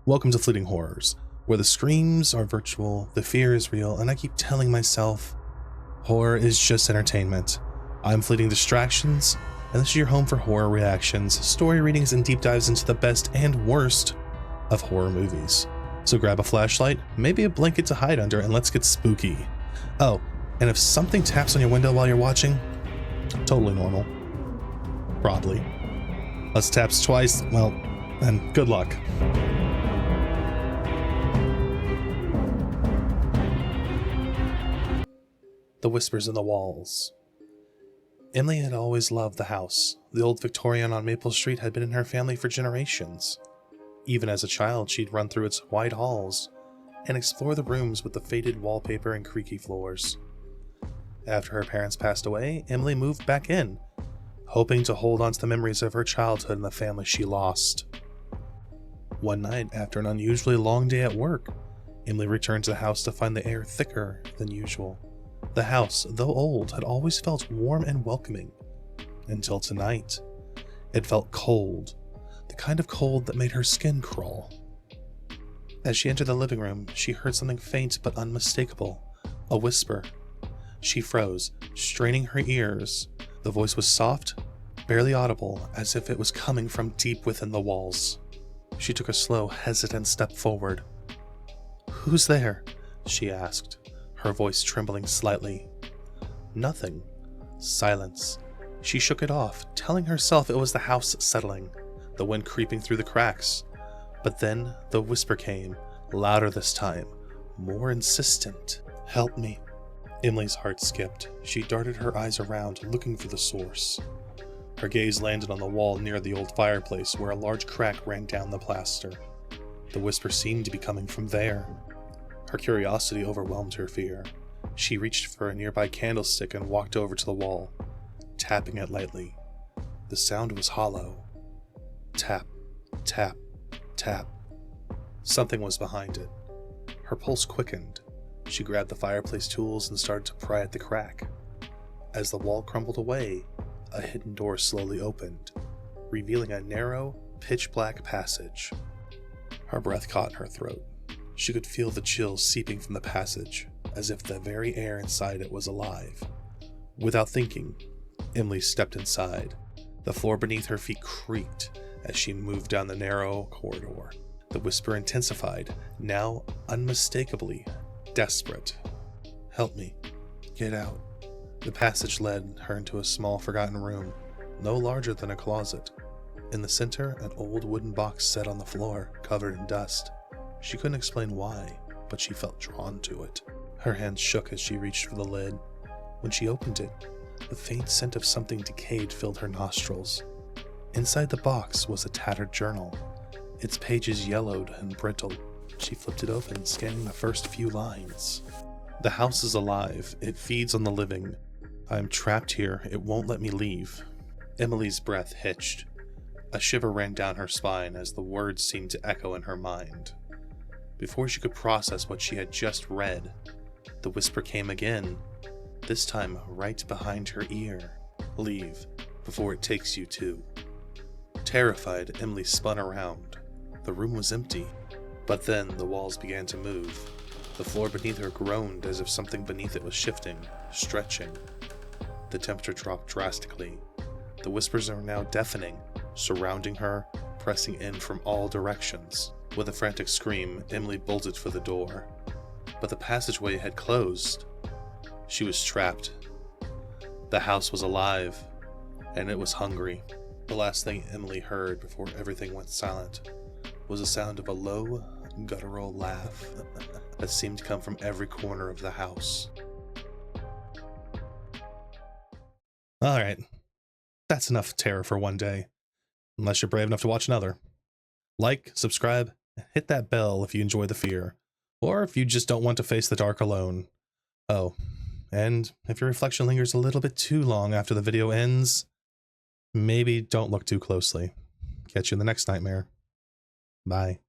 Welcome to Fleeting Horrors, where the screams are virtual, the fear is real, and I keep telling myself, horror is just entertainment. I'm Fleeting Distractions, and this is your home for horror reactions, story readings, and deep dives into the best and worst of horror movies. So grab a flashlight, maybe a blanket to hide under, and let's get spooky. Oh, and if something taps on your window while you're watching, totally normal. Probably. Unless it taps twice, well, then good luck. The whispers in the walls. Emily had always loved the house. The old Victorian on Maple Street had been in her family for generations. Even as a child, she'd run through its wide halls and explore the rooms with the faded wallpaper and creaky floors. After her parents passed away, Emily moved back in, hoping to hold on to the memories of her childhood and the family she lost. One night, after an unusually long day at work, Emily returned to the house to find the air thicker than usual. The house, though old, had always felt warm and welcoming. Until tonight. It felt cold. The kind of cold that made her skin crawl. As she entered the living room, she heard something faint but unmistakable. A whisper. She froze, straining her ears. The voice was soft, barely audible, as if it was coming from deep within the walls. She took a slow, hesitant step forward. "Who's there?" she asked, her voice trembling slightly. Nothing. Silence. She shook it off, telling herself it was the house settling, the wind creeping through the cracks. But then the whisper came, louder this time, more insistent. "Help me." Emily's heart skipped. She darted her eyes around, looking for the source. Her gaze landed on the wall near the old fireplace, where a large crack ran down the plaster. The whisper seemed to be coming from there. Her curiosity overwhelmed her fear. She reached for a nearby candlestick and walked over to the wall, tapping it lightly. The sound was hollow. Tap, tap, tap. Something was behind it. Her pulse quickened. She grabbed the fireplace tools and started to pry at the crack. As the wall crumbled away, a hidden door slowly opened, revealing a narrow, pitch-black passage. Her breath caught in her throat. She could feel the chills seeping from the passage, as if the very air inside it was alive. Without thinking, Emily stepped inside. The floor beneath her feet creaked as she moved down the narrow corridor. The whisper intensified, now unmistakably desperate. "Help me. Get out." The passage led her into a small, forgotten room, no larger than a closet. In the center, an old wooden box set on the floor, covered in dust. She couldn't explain why, but she felt drawn to it. Her hands shook as she reached for the lid. When she opened it, the faint scent of something decayed filled her nostrils. Inside the box was a tattered journal, its pages yellowed and brittle. She flipped it open, scanning the first few lines. "The house is alive. It feeds on the living. I am trapped here. It won't let me leave." Emily's breath hitched. A shiver ran down her spine as the words seemed to echo in her mind. Before she could process what she had just read, the whisper came again, this time right behind her ear. "Leave, before it takes you too." Terrified, Emily spun around. The room was empty, but then the walls began to move. The floor beneath her groaned as if something beneath it was shifting, stretching. The temperature dropped drastically. The whispers are now deafening, surrounding her, pressing in from all directions. With a frantic scream, Emily bolted for the door, but the passageway had closed. She was trapped. The house was alive, and it was hungry. The last thing Emily heard before everything went silent was the sound of a low, guttural laugh that seemed to come from every corner of the house. Alright, that's enough terror for one day, unless you're brave enough to watch another. Like, subscribe, hit that bell if you enjoy the fear, or if you just don't want to face the dark alone. Oh, and if your reflection lingers a little bit too long after the video ends, maybe don't look too closely. Catch you in the next nightmare. Bye.